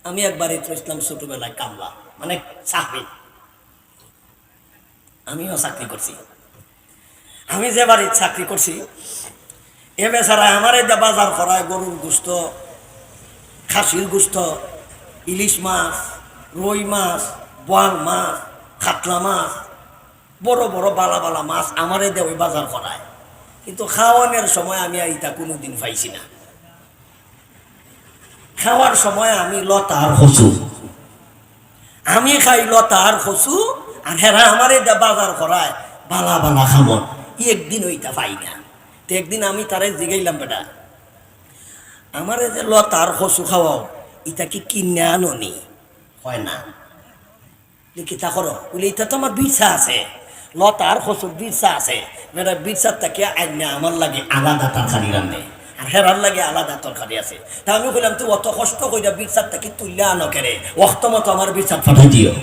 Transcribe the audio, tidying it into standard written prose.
আমি একবার ইসলাম ছোটবেলায় কামলা মানে চাকরি, আমিও চাকরি করছি। আমি যে বাড়ির চাকরি করছি এ বেচারা আমার এই বাজার করায় গরুর গোস্ত, খাসির গোস্ত, ইলিশ মাছ, রুই মাছ, বোয়াল মাছ, কাতলা মাছ, বড় বড় বালা বালা মাছ আমার এই ওই বাজার করায়। কিন্তু খাওয়ানোর সময় আমি এইটা কোনোদিন পাইছি না। খাওয়ার সময় আমি লতা আর কচু, আমি খাই লতা আর কচু, আর হেরা আমার এই বাজার করায় বালা বালা খামন, একদিন ওইটা পাই না। তো একদিন আমি তারে জিগাইলাম, বেটা আমার এই যে লতার কচু খাওয়াও, এটা কি কিনে আনি? হয় না। কিতা করো বলে, এটা তো আমার বিছা আছে, লতার কচুর বিছা আছে, বেটা বিচার থেকে আইনা আমার লাগে আলাদা তরকারি রান্নে, আর হেরার লাগে আলাদা তরকারি আছে। তা আমি বললাম তুই অত কষ্ট কইরা বিচার থেকে তুললে আনো কেরে, অক্ত মতো আমার বিচার পাঠাই দিও।